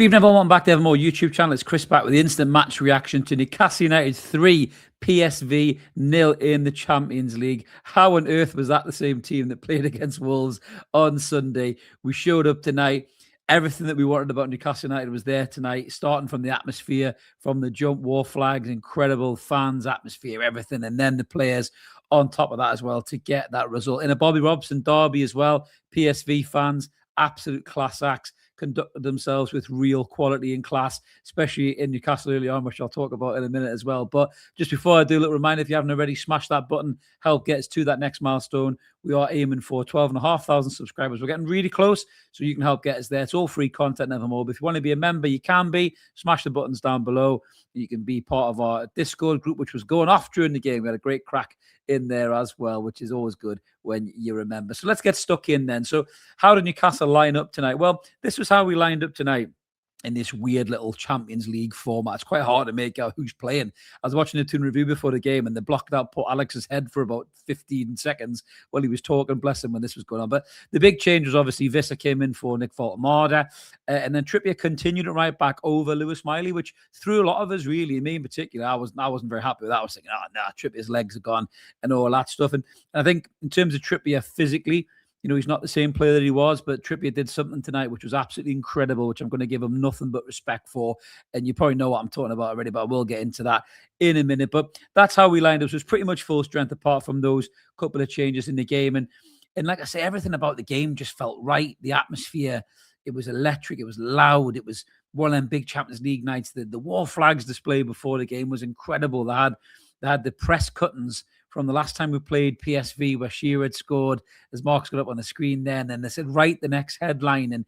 Good evening, everyone. Welcome back to Evermore YouTube channel. It's Chris back with the instant match reaction to Newcastle United 3, PSV 0 in the Champions League. How on earth was that the same team that played against Wolves on Sunday? We showed up tonight. Everything that we wanted about Newcastle United was there tonight, starting from the atmosphere, from the jump war flags, incredible fans, atmosphere, everything, and then the players on top of that as well to get that result. In a Bobby Robson derby as well, PSV fans, absolute class acts, conducted themselves with real quality and class, especially in Newcastle early on, which I'll talk about in a minute as well. But just before I do, a little reminder, if you haven't already, smash that button, help get us to that next milestone. We are aiming for 12,500 subscribers. We're getting really close, so you can help get us there. It's all free content, Nevermore. But if you want to be a member, you can be. Smash the buttons down below. You can be part of our Discord group, which was going off during the game. We had a great crack in there as well, which is always good when you remember. So let's get stuck in then. So how did Newcastle line up tonight? Well, this was how we lined up tonight in this weird little Champions League format. It's quite hard to make out who's playing. I was watching a tune review before the game and they blocked out poor Alex's head for about 15 seconds while he was talking, bless him, when this was going on. But the big change was obviously Visser came in for Nick Faltamada, and then Trippier continued it right back over Lewis Miley, which threw a lot of us, really, me in particular. I wasn't very happy with that. I was thinking, Trippier's legs are gone and all that stuff. And I think in terms of Trippier physically, he's not the same player that he was, but Trippier did something tonight which was absolutely incredible, which I'm going to give him nothing but respect for. And you probably know what I'm talking about already, but I will get into that in a minute. But that's how we lined up. So it was pretty much full strength apart from those couple of changes in the game. And like I say, everything about the game just felt right. The atmosphere, it was electric. It was loud. It was one of them big Champions League nights. The war flags display before the game was incredible. They had the press cuttings from the last time we played PSV, where Shearer had scored, as Mark's got up on the screen there, and then they said, write the next headline. And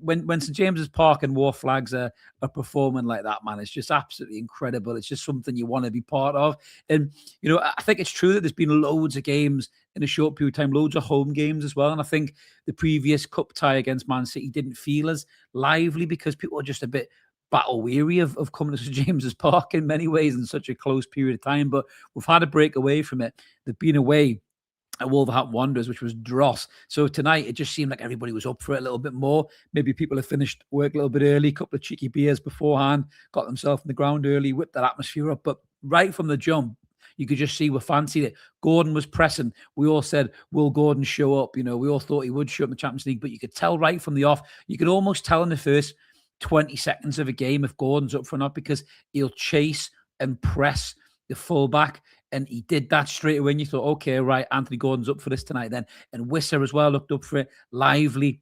when St. James's Park and war flags are performing like that, man, it's just absolutely incredible. It's just something you want to be part of. And, I think it's true that there's been loads of games in a short period of time, loads of home games as well. And I think the previous cup tie against Man City didn't feel as lively because people are just a bit battle weary of coming to St. James's Park in many ways in such a close period of time. But we've had a break away from it. They've been away at Wolverhampton Wanderers, which was dross. So tonight, it just seemed like everybody was up for it a little bit more. Maybe people have finished work a little bit early, a couple of cheeky beers beforehand, got themselves in the ground early, whipped that atmosphere up. But right from the jump, you could just see we fancied it. Gordon was pressing. We all said, will Gordon show up? We all thought he would show up in the Champions League, but you could tell right from the off. You could almost tell in the first 20 seconds of a game if Gordon's up for or not, because he'll chase and press the fullback. And he did that straight away. And you thought, okay, right, Anthony Gordon's up for this tonight then. And Wisser as well looked up for it, lively,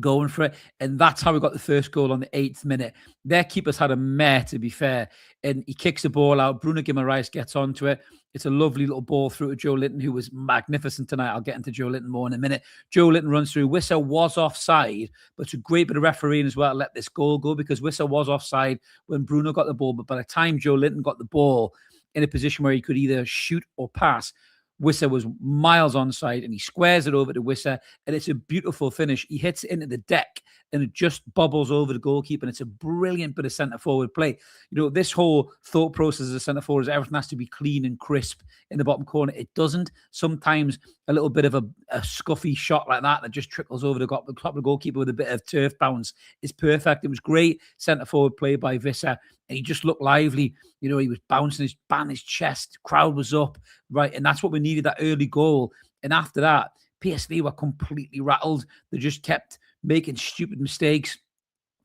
going for it. And that's how we got the first goal on the 8th minute. Their keeper's had a mare, to be fair. And he kicks the ball out. Bruno Guimaraes gets onto it. It's a lovely little ball through to Joe Linton, who was magnificent tonight. I'll get into Joe Linton more in a minute. Joe Linton runs through. Wisser was offside, but it's a great bit of refereeing as well to let this goal go, because Wisser was offside when Bruno got the ball. But by the time Joe Linton got the ball in a position where he could either shoot or pass, Wisser was miles onside, and he squares it over to Wisser, and it's a beautiful finish. He hits it into the deck, and it just bobbles over the goalkeeper, and it's a brilliant bit of centre-forward play. This whole thought process as a centre-forward is everything has to be clean and crisp in the bottom corner. It doesn't. Sometimes a little bit of a scuffy shot like that just trickles over the top of the goalkeeper with a bit of turf bounce is perfect. It was great centre-forward play by Visser, and he just looked lively. He was bouncing his chest. Crowd was up, right? And that's what we needed, that early goal. And after that, PSV were completely rattled. They just kept making stupid mistakes,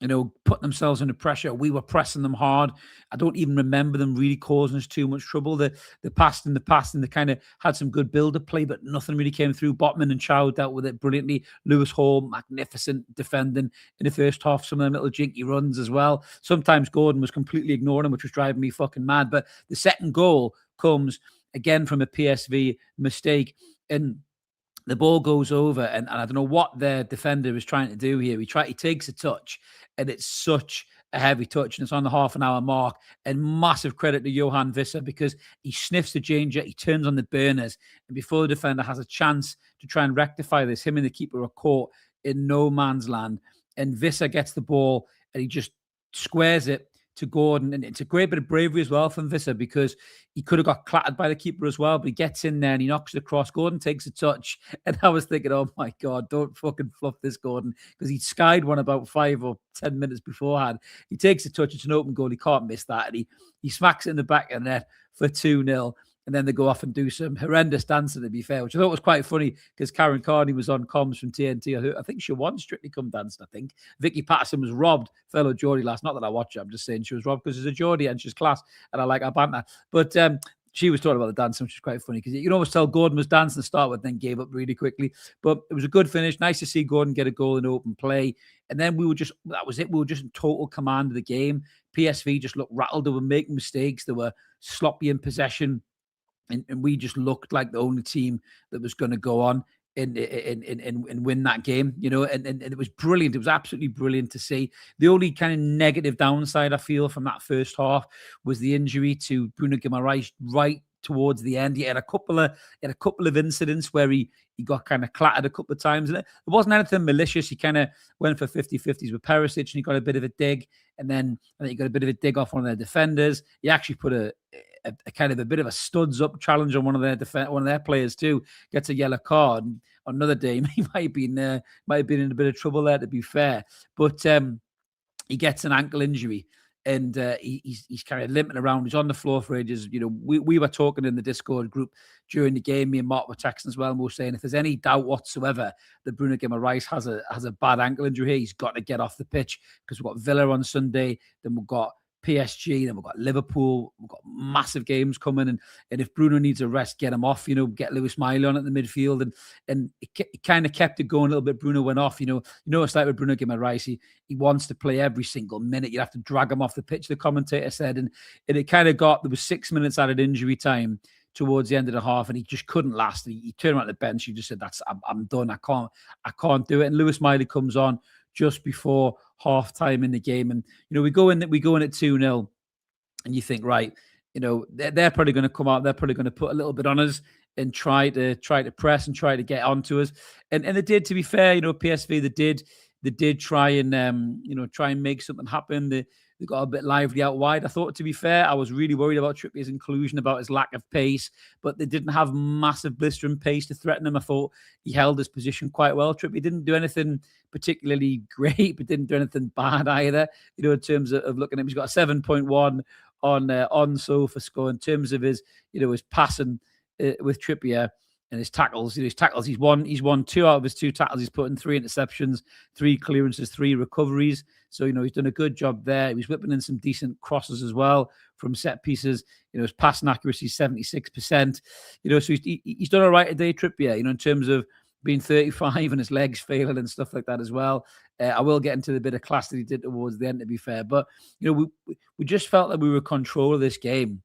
putting themselves under pressure. We were pressing them hard. I don't even remember them really causing us too much trouble. They passed and they kind of had some good build-up play, but nothing really came through. Botman and Chow dealt with it brilliantly. Lewis Hall, magnificent defending in the first half. Some of them little jinky runs as well. Sometimes Gordon was completely ignoring him, which was driving me fucking mad. But the second goal comes again from a PSV mistake, and the ball goes over, and I don't know what their defender is trying to do here. He takes a touch, and it's such a heavy touch, and it's on the half-an-hour mark. And massive credit to Johan Visser, because he sniffs the danger, he turns on the burners, and before the defender has a chance to try and rectify this, him and the keeper are caught in no man's land. And Visser gets the ball, and he just squares it to Gordon. And it's a great bit of bravery as well from Visser, because he could have got clattered by the keeper as well, but he gets in there and he knocks it across. Gordon takes a touch. And I was thinking, oh my God, don't fucking fluff this, Gordon, because he'd skied one about 5 or 10 minutes beforehand. He takes a touch. It's an open goal. He can't miss that. And he smacks it in the back of the net for 2-0. And then they go off and do some horrendous dancing, to be fair, which I thought was quite funny, because Karen Carney was on comms from TNT. I think she won Strictly Come Dancing, I think. Vicky Patterson was robbed, fellow Geordie last. Not that I watch her, I'm just saying she was robbed because she's a Geordie and she's class, and I like her banter. But she was talking about the dancing, which is quite funny, because you can almost tell Gordon was dancing to start with, then gave up really quickly. But it was a good finish. Nice to see Gordon get a goal in open play. And then that was it. We were just in total command of the game. PSV just looked rattled. They were making mistakes. They were sloppy in possession. And we just looked like the only team that was going to go on and win that game, and it was brilliant. It was absolutely brilliant to see. The only kind of negative downside I feel from that first half was the injury to Bruno Guimaraes right towards the end. He had a couple of incidents where he got kind of clattered a couple of times. And it wasn't anything malicious. He kind of went for 50-50s with Perisic, and he got a bit of a dig. And then I think he got a bit of a dig off one of their defenders. He actually put a kind of a bit of a studs up challenge on one of their players too. Gets a yellow card. And on another day, he might have been in a bit of trouble there, to be fair. But he gets an ankle injury. And he's kind of limping around. He's on the floor for ages. We were talking in the Discord group during the game. Me and Mark were texting as well, and we were saying if there's any doubt whatsoever that Bruno Guimaraes has a bad ankle injury here, he's got to get off the pitch, because we've got Villa on Sunday, then we've got PSG, then we've got Liverpool, we've got massive games coming, and if Bruno needs a rest, get him off, get Lewis Miley on at the midfield, and it kind of kept it going a little bit. Bruno went off, it's like with Bruno Guimaraes, he wants to play every single minute. You have to drag him off the pitch, the commentator said, and it kind of there was 6 minutes added injury time towards the end of the half, and he just couldn't last. He turned around at the bench, he just said, I'm done, I can't do it. And Lewis Miley comes on just before half time in the game. And, we go in at 2-0, and you think, right, they're probably going to come out, they're probably going to put a little bit on us and try to press and try to get onto us. And they did, to be fair, PSV, they did try and make something happen. They got a bit lively out wide. I thought, to be fair, I was really worried about Trippier's inclusion, about his lack of pace, but they didn't have massive blistering pace to threaten him. I thought he held his position quite well. Trippier didn't do anything particularly great, but didn't do anything bad either, in terms of looking at him. He's got a 7.1 on for score. In terms of his passing with Trippier and his tackles, he's won 2 out of his 2 tackles. He's put in 3 interceptions, 3 clearances, 3 recoveries. So, he's done a good job there. He was whipping in some decent crosses as well from set pieces. His passing accuracy, 76%. So he's done all right today, Trippier, in terms of being 35 and his legs failing and stuff like that as well. I will get into the bit of class that he did towards the end, to be fair. But, we just felt that we were in control of this game.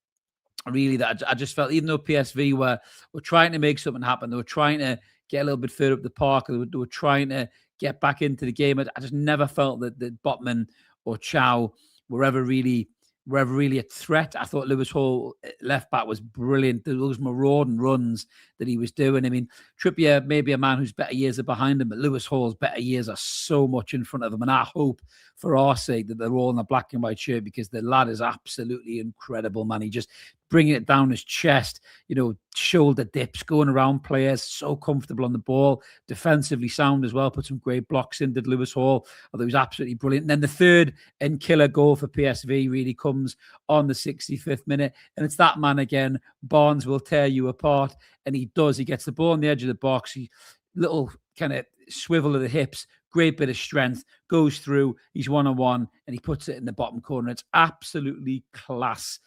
Really, that I just felt, even though PSV were trying to make something happen, they were trying to get a little bit further up the park, they were trying to get back into the game. I just never felt that Botman or Chow were ever really a threat. I thought Lewis Hall, left back, was brilliant. Those marauding runs that he was doing. I mean, Trippier may be a man whose better years are behind him, but Lewis Hall's better years are so much in front of him. And I hope, for our sake, that they're all in a black and white shirt, because the lad is absolutely incredible, man. He just bringing it down his chest, shoulder dips, going around players, so comfortable on the ball, defensively sound as well, put some great blocks in, did Lewis Hall, although he was absolutely brilliant. And then the third and killer goal for PSV really comes on the 65th minute, and it's that man again. Barnes will tear you apart, and he does. He gets the ball on the edge of the box, little kind of swivel of the hips, great bit of strength, goes through, he's 1-on-1, and he puts it in the bottom corner. It's absolutely class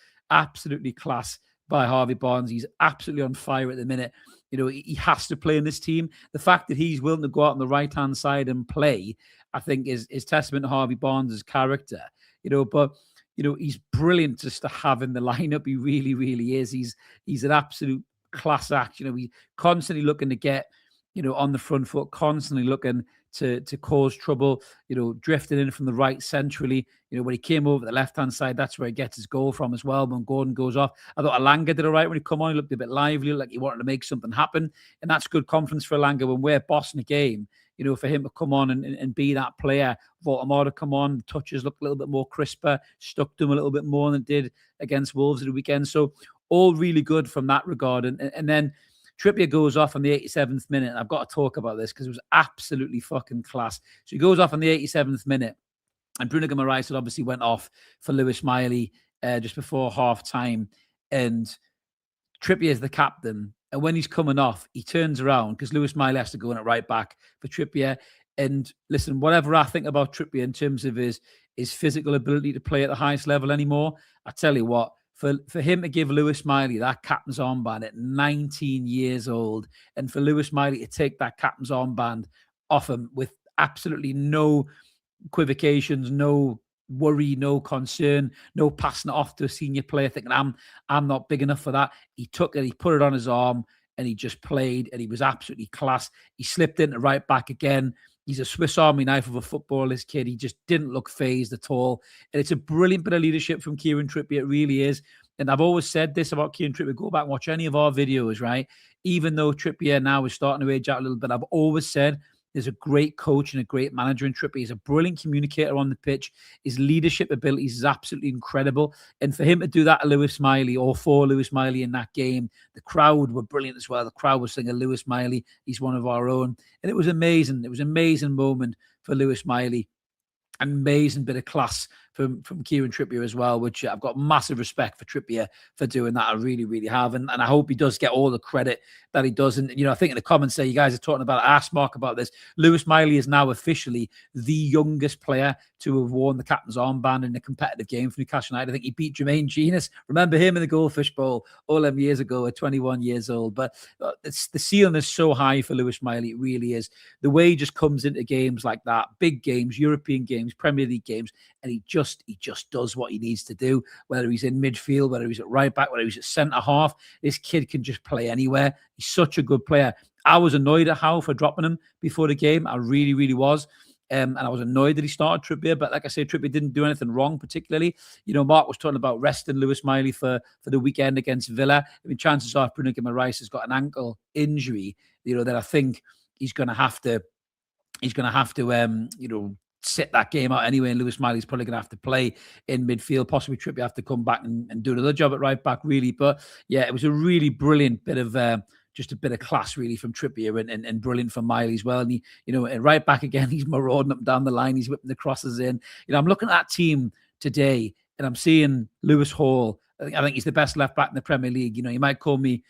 by Harvey Barnes. He's absolutely on fire at the minute. He has to play in this team. The fact that he's willing to go out on the right-hand side and play, I think, is testament to Harvey Barnes' character. But he's brilliant just to have in the lineup. He really, really is. He's an absolute class act. He's constantly looking to get, on the front foot, constantly looking to cause trouble, drifting in from the right centrally. When he came over the left-hand side, that's where he gets his goal from as well. When Gordon goes off, I thought Alanga did all right when he come on. He looked a bit lively, like he wanted to make something happen. And that's good confidence for Alanga when we're bossing the game. for him to come on and be that player. Voldemort to come on, touches look a little bit more crisper, stuck to him a little bit more than it did against Wolves at the weekend. So all really good from that regard. And then Trippier goes off on the 87th minute. And I've got to talk about this because it was absolutely fucking class. So he goes off on the 87th minute. And Bruno Guimaraes had obviously went off for Lewis Miley just before half-time. And Trippier is the captain. And when he's coming off, he turns around because Lewis Miley has to go in at right back for Trippier. And listen, whatever I think about Trippier in terms of his physical ability to play at the highest level anymore, I tell you what, for him to give Lewis Miley that captain's armband at 19 years old, and for Lewis Miley to take that captain's armband off him with absolutely no equivocations, no worry, no concern, no passing it off to a senior player thinking I'm not big enough for that. He took it, he put it on his arm, and he just played, and he was absolutely class. He slipped into right back again. He's a Swiss Army knife of a footballer, this kid. He just didn't look phased at all. And it's a brilliant bit of leadership from Kieran Trippier. It really is. And I've always said this about Kieran Trippier. Go back and watch any of our videos, right? Even though Trippier now is starting to age out a little bit, I've always said there's a great coach and a great manager in Trippier. He's a brilliant communicator on the pitch. His leadership abilities is absolutely incredible. And for him to do that to Lewis Miley, or for Lewis Miley in that game, the crowd were brilliant as well. The crowd was singing Lewis Miley, he's one of our own. And it was amazing. It was an amazing moment for Lewis Miley. Amazing bit of class from Kieran Trippier as well, which I've got massive respect for Trippier for doing that. I really, really have. And I hope he does get all the credit that he does. And, I think in the comments there, you guys are talking about, I asked Mark about this. Lewis Miley is now officially the youngest player to have worn the captain's armband in a competitive game for Newcastle United. I think he beat Jermaine Genius. Remember him in the Goldfish Bowl all them years ago at 21 years old. But the ceiling is so high for Lewis Miley. It really is. The way he just comes into games like that, big games, European games, Premier League games, and he just does what he needs to do, whether he's in midfield, whether he's at right back, whether he's at centre half. This kid can just play anywhere. He's such a good player. I was annoyed at Howe for dropping him before the game. I really, really was. And I was annoyed that he started Trippier, but like I said, Trippier didn't do anything wrong particularly. Mark was talking about resting Lewis Miley for the weekend against Villa. I mean, chances are Bruno Guimaraes has got an ankle injury, that I think he's going to have to, sit that game out anyway, and Lewis Miley's probably going to have to play in midfield. Possibly Trippier have to come back and do another job at right back, really. But yeah, it was a really brilliant bit of just a bit of class, really, from Trippier and brilliant for Miley as well. And he, and right back again, he's marauding up down the line, he's whipping the crosses in. I'm looking at that team today, and I'm seeing Lewis Hall. I think he's the best left back in the Premier League. You might call me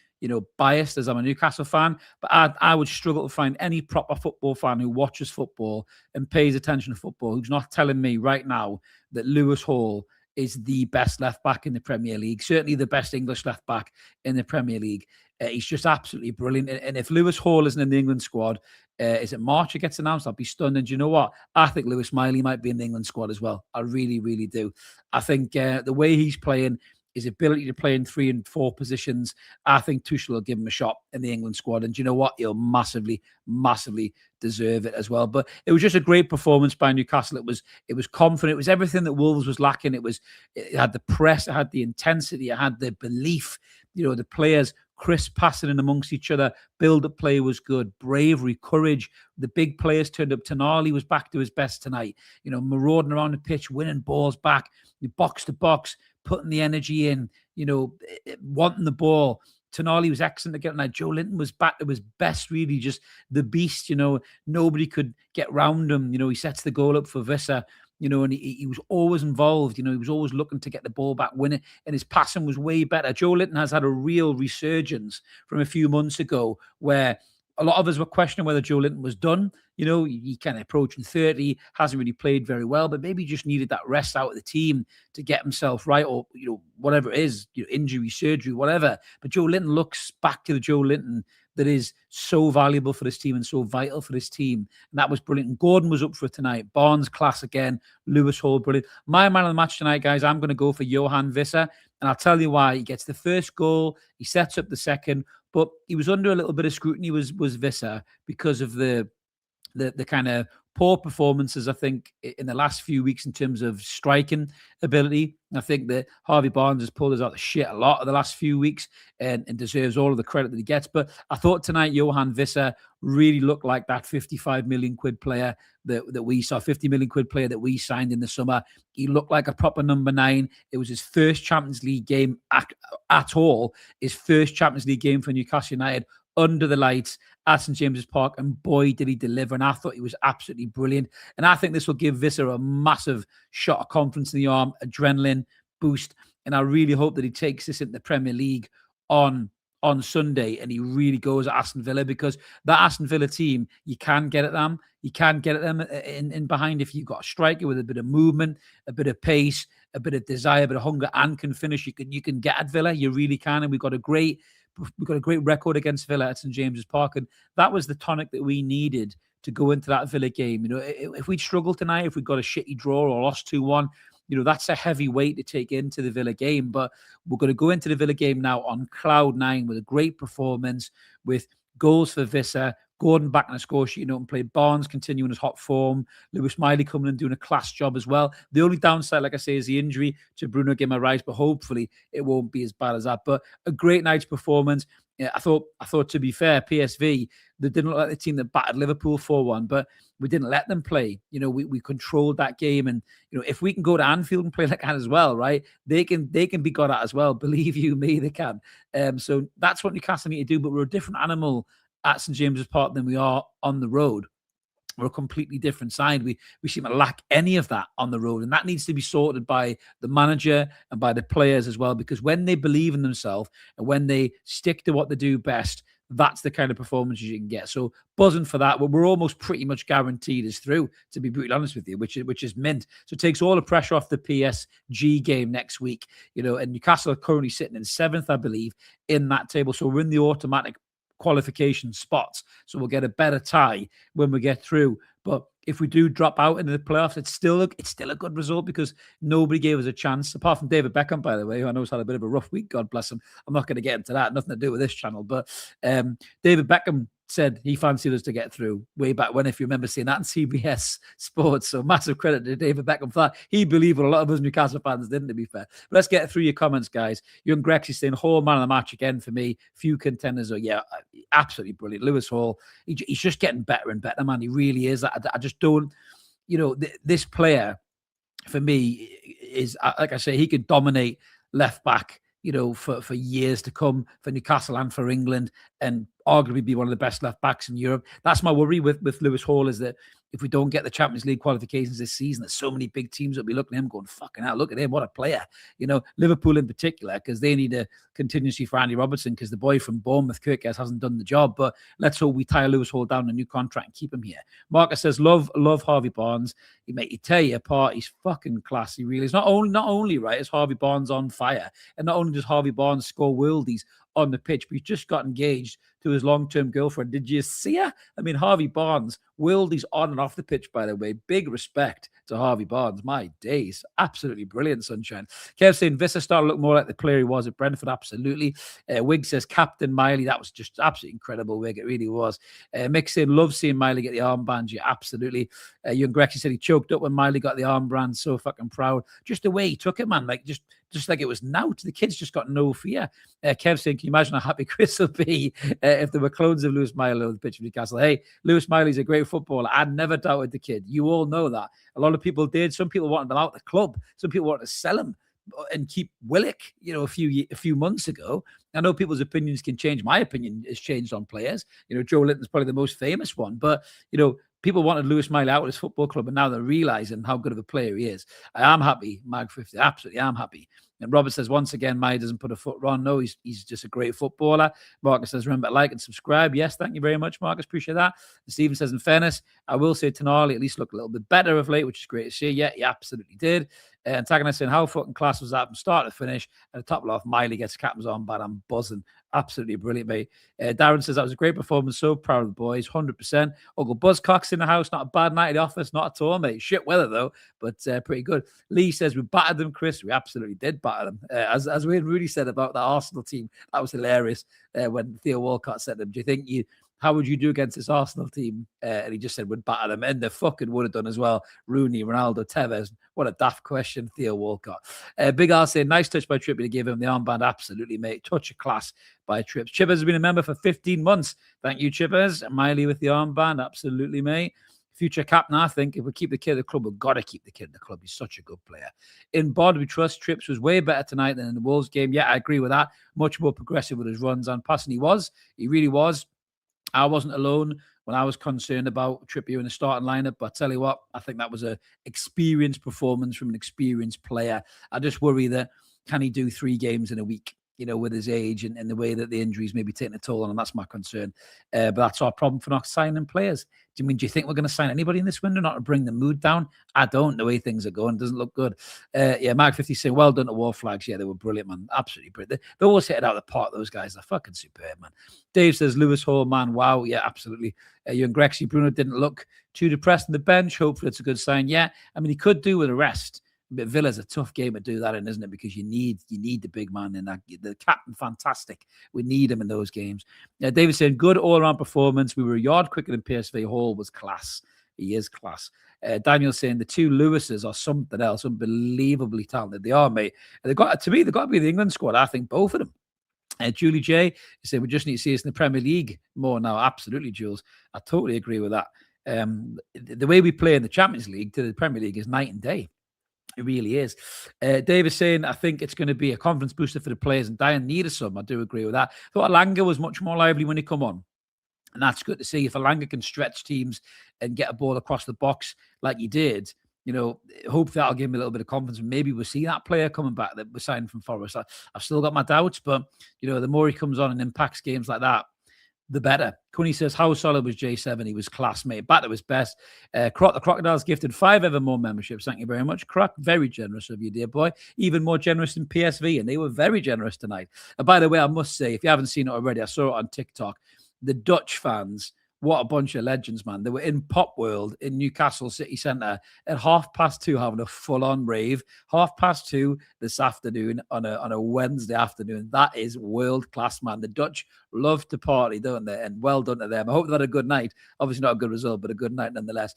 biased as I'm a Newcastle fan, but I would struggle to find any proper football fan who watches football and pays attention to football who's not telling me right now that Lewis Hall is the best left back in the Premier League, certainly the best English left back in the Premier League. He's just absolutely brilliant. And if Lewis Hall isn't in the England squad, is it March it gets announced? I'll be stunned. And you know what? I think Lewis Miley might be in the England squad as well. I really, really do. I think the way he's playing, his ability to play in 3 and 4 positions, I think Tuchel will give him a shot in the England squad. And you know what? He'll massively, massively deserve it as well. But it was just a great performance by Newcastle. It was confident. It was everything that Wolves was lacking. It had the press, it had the intensity, it had the belief. The players crisp passing in amongst each other. Build-up play was good. Bravery, courage. The big players turned up. Tonali was back to his best tonight. Marauding around the pitch, winning balls back, box to box, putting the energy in, wanting the ball. Tonali was excellent again tonight. Joe Linton was back to his best, really, just the beast. Nobody could get round him. He sets the goal up for Visser. And he was always involved. He was always looking to get the ball back, win it, and his passing was way better. Joe Linton has had a real resurgence from a few months ago where a lot of us were questioning whether Joe Linton was done. He kind of approaching 30, hasn't really played very well, but maybe he just needed that rest out of the team to get himself right, or, whatever it is, injury, surgery, whatever. But Joe Linton looks back to the Joe Linton that is so valuable for this team and so vital for this team. And that was brilliant. And Gordon was up for it tonight. Barnes, class again. Lewis Hall, brilliant. My man of the match tonight, guys, I'm going to go for Johan Visser. And I'll tell you why. He gets the first goal. He sets up the second. But he was under a little bit of scrutiny, was Visser, because of the kind of poor performances, I think, in the last few weeks in terms of striking ability. I think that Harvey Barnes has pulled us out the shit a lot of the last few weeks and deserves all of the credit that he gets. But I thought tonight Johan Visser really looked like that 55 million quid player that we saw, 50 million quid player that we signed in the summer. He looked like a proper number 9. It was his first Champions League game at all, his first Champions League game for Newcastle United under the lights at St James's Park, and boy, did he deliver. And I thought he was absolutely brilliant. And I think this will give Visser a massive shot of confidence in the arm, adrenaline boost. And I really hope that he takes this into the Premier League on Sunday and he really goes at Aston Villa, because that Aston Villa team, you can get at them. You can get at them in behind if you've got a striker with a bit of movement, a bit of pace, a bit of desire, a bit of hunger, and can finish. You can get at Villa. You really can. And we've got a great record against Villa at St James's Park, and that was the tonic that we needed to go into that Villa game. If we'd struggled tonight, if we got a shitty draw or lost 2-1, that's a heavy weight to take into the Villa game. But we're going to go into the Villa game now on cloud 9 with a great performance, with goals for Visser, Gordon back in the score sheet, and play Barnes continuing his hot form, Lewis Miley coming and doing a class job as well. The only downside, like I say, is the injury to Bruno Guimaraes, but hopefully it won't be as bad as that. But a great night's performance. Yeah, I thought, to be fair, PSV, they didn't look like the team that battered Liverpool 4-1, but we didn't let them play. We controlled that game, and if we can go to Anfield and play like that as well, right? They can be got at as well. Believe you me, they can. So that's what Newcastle need to do. But we're a different animal at St James's Park than we are on the road. We're a completely different side. We seem to lack any of that on the road, and that needs to be sorted by the manager and by the players as well, because when they believe in themselves and when they stick to what they do best, that's the kind of performances you can get. So buzzing for that. We're almost pretty much guaranteed is through, to be brutally honest with you, which is mint. So it takes all the pressure off the PSG game next week. And Newcastle are currently sitting in 7th, I believe, in that table. So we're in the automatic qualification spots, so we'll get a better tie when we get through. But if we do drop out into the playoffs, it's still a good result, because nobody gave us a chance, apart from David Beckham, by the way, who I know has had a bit of a rough week, God bless him. I'm not going to get into that, nothing to do with this channel, but David Beckham said he fancied us to get through way back when, if you remember seeing that on CBS Sports. So massive credit to David Beckham for that. He believed what a lot of us Newcastle fans didn't, to be fair. But let's get through your comments, guys. Young Grex is saying Hall man of the match again for me. Few contenders are, yeah, absolutely brilliant. Lewis Hall, he's just getting better and better, man. He really is. I just don't, this player for me is, like I say, he could dominate left back, for years to come for Newcastle and for England, and arguably be one of the best left backs in Europe. That's my worry with Lewis Hall, is that if we don't get the Champions League qualifications this season, there's so many big teams that will be looking at him going, fucking hell, look at him, what a player. Liverpool in particular, because they need a contingency for Andy Robertson, because the boy from Bournemouth, Kirkes, hasn't done the job. But let's hope we tie Lewis Hall down a new contract and keep him here. Marcus says, love Harvey Barnes. He tear you apart. He's fucking class. He really is. Not only right, is Harvey Barnes on fire, and not only does Harvey Barnes score worldies on the pitch, but he's just got engaged to his long-term girlfriend. Did you see her? I mean, Harvey Barnes, worldies on and off the pitch, by the way. Big respect to Harvey Barnes. My days. Absolutely brilliant, sunshine. Kev saying Visser started to look more like the player he was at Brentford. Absolutely. Wig says Captain Miley. That was just absolutely incredible, Wig. It really was. Mick saying, love seeing Miley get the armband. Yeah, absolutely. Young Grexy said he choked up when Miley got the armband. So fucking proud. Just the way he took it, man. Like, just like it was nout. The kid's just got no fear. Kev saying, can you imagine how happy Chris will be if there were clones of Lewis Miley on the pitch of Newcastle? Hey, Lewis Miley's a great footballer. I never doubted the kid. You all know that. A lot of people did. Some people wanted them out of the club. Some people wanted to sell him and keep Willock, a few months ago. I know people's opinions can change. My opinion has changed on players. Joe Linton's probably the most famous one. But, people wanted Lewis Miley out of his football club, and now they're realizing how good of a player he is. I am happy, Mag50. Absolutely, I'm happy. And Robert says, once again, Miley doesn't put a foot wrong. No, he's just a great footballer. Marcus says, remember to like and subscribe. Yes, thank you very much, Marcus. Appreciate that. And Stephen says, in fairness, I will say Tonali at least looked a little bit better of late, which is great to see. Yeah, he absolutely did. Antagonist saying, how fucking class was that from start to finish? And the top off, Miley gets captain's on, but I'm buzzing. Absolutely brilliant, mate. Darren says, that was a great performance. So proud of the boys, 100%. Uncle Buzzcocks in the house. Not a bad night at the office. Not at all, mate. Shit weather, though, but pretty good. Lee says, we battered them, Chris. We absolutely did batter them. As Wayne Rooney said about the Arsenal team, that was hilarious when Theo Walcott said them. Do you think you how would you do against this Arsenal team? And he just said, would batter them. And they fucking would have done as well. Rooney, Ronaldo, Tevez. What a daft question, Theo Walcott. Big R saying, nice touch by Trippier to give him the armband. Absolutely, mate. Touch of class by Trips. Chippers has been a member for 15 months. Thank you, Chippers. Miley with the armband. Absolutely, mate. Future captain, I think. If we keep the kid at the club, we've got to keep the kid at the club. He's such a good player. In Bod, we trust. Trips was way better tonight than in the Wolves game. Yeah, I agree with that. Much more progressive with his runs and passing. He really was. I wasn't alone when I was concerned about Trippier in the starting lineup. But I tell you what, I think that was an experienced performance from an experienced player. I just worry that can he do 3 games in a week? With his age and the way that the injuries may be taking a toll on him. That's my concern. But that's our problem for not signing players. Do you think we're going to sign anybody in this window not to bring the mood down? I don't. The way things are going, it doesn't look good. Mark 50 saying, well done to War Flags. Yeah, they were brilliant, man. Absolutely brilliant. They always hit it out of the park, those guys. They're fucking superb, man. Dave says, Lewis Hall, man, wow. Yeah, absolutely. Young Grexy Bruno didn't look too depressed on the bench. Hopefully it's a good sign. Yeah, I mean, he could do with a rest. But Villa's a tough game to do that in, isn't it? Because you need the big man in that. The captain, fantastic. We need him in those games. David saying, good all-around performance. We were a yard quicker than PSV. Hall was class. He is class. Daniel saying the 2 Lewises are something else. Unbelievably talented. They are, mate. They've got to be the England squad. I think both of them. Julie J said, we just need to see us in the Premier League more now. Absolutely, Jules. I totally agree with that. The way we play in the Champions League to the Premier League is night and day. It really is. Dave is saying, I think it's going to be a confidence booster for the players and Diane needed some. I do agree with that. I thought Alanga was much more lively when he come on. And that's good to see. If Alanga can stretch teams and get a ball across the box like he did, hopefully that'll give him a little bit of confidence. Maybe we'll see that player coming back that was signed from Forest. I've still got my doubts, but, the more he comes on and impacts games like that, the better. Coney says, how solid was J7? He was class, mate. Back to his best. Croc the Crocodiles gifted 5 Evermore memberships. Thank you very much, Croc. Very generous of you, dear boy. Even more generous than PSV, and they were very generous tonight. And by the way, I must say, if you haven't seen it already, I saw it on TikTok. The Dutch fans, what a bunch of legends, man. They were in Pop World in Newcastle City Centre at 2:30 having a full-on rave. 2:30 this afternoon on a Wednesday afternoon. That is world-class, man. The Dutch love to party, don't they? And well done to them. I hope they had a good night. Obviously not a good result, but a good night nonetheless.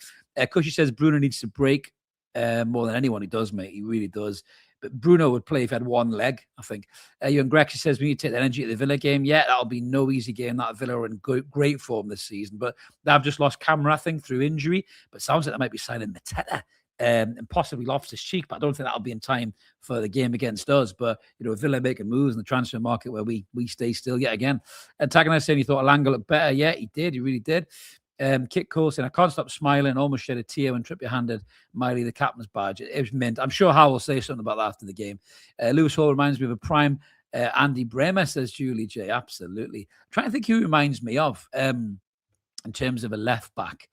Cushy says Bruno needs to break more than anyone he does, mate. He really does. But Bruno would play if he had one leg, I think. Young Grexy says we need to take the energy at the Villa game. Yeah, that'll be no easy game. That Villa are in great form this season. But they've just lost Camera, I think, through injury. But it sounds like they might be signing Mateta and possibly Loftus-Cheek. But I don't think that'll be in time for the game against us. But, Villa making moves in the transfer market where we stay still yet again. Antagonist saying he thought Alanga looked better. Yeah, he did. He really did. Kit Cole saying, I can't stop smiling, almost shed a tear when Trippier handed Miley the captain's badge. It was mint. I'm sure Hal will say something about that after the game. Lewis Hall reminds me of a prime Andy Bremer, says Julie J. Absolutely. I'm trying to think who he reminds me of in terms of a left back.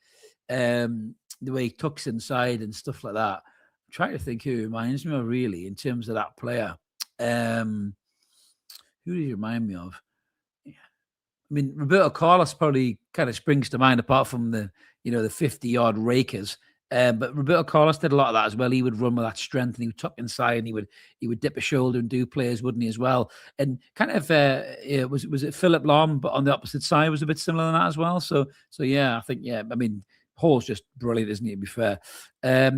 The way he tucks inside and stuff like that. I'm trying to think who he reminds me of really in terms of that player. Who do you remind me of? I mean, Roberto Carlos probably kind of springs to mind apart from the 50-yard rakers. But Roberto Carlos did a lot of that as well. He would run with that strength and he would tuck inside and he would dip a shoulder and do plays, wouldn't he, as well? And kind of, was it Philip Lahm, but on the opposite side was a bit similar than that as well. So yeah, I think, yeah, I mean, Hall's just brilliant, isn't he, to be fair?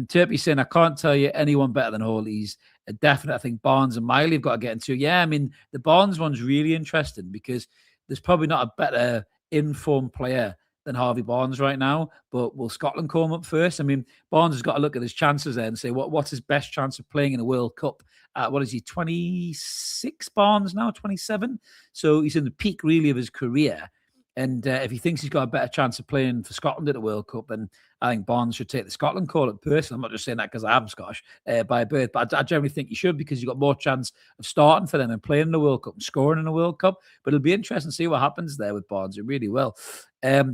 Turpy saying, I can't tell you anyone better than Hall. He's a definite. I think Barnes and Miley have got to get into. Yeah, I mean, the Barnes one's really interesting because there's probably not a better informed player than Harvey Barnes right now, but will Scotland call him up first? I mean, Barnes has got to look at his chances there and say, what's his best chance of playing in a World Cup? What is he, 26 Barnes now, 27? So he's in the peak, really, of his career. And if he thinks he's got a better chance of playing for Scotland at the World Cup, then I think Barnes should take the Scotland call up personally. I'm not just saying that because I am Scottish by birth, but I generally think he should because you've got more chance of starting for them and playing in the World Cup and scoring in the World Cup. But it'll be interesting to see what happens there with Barnes. It really will.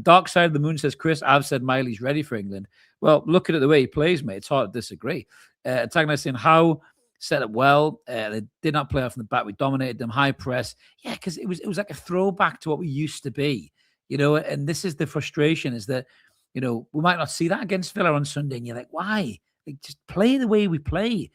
Dark Side of the Moon says, Chris, I've said Miley's ready for England. Well, looking at the way he plays, mate, it's hard to disagree. Antagonist saying, how set up well. They did not play off in the back. We dominated them, high press. Yeah, because it was like a throwback to what we used to be, and this is the frustration is that, we might not see that against Villa on Sunday. And you're like, why? Like, just play the way we play.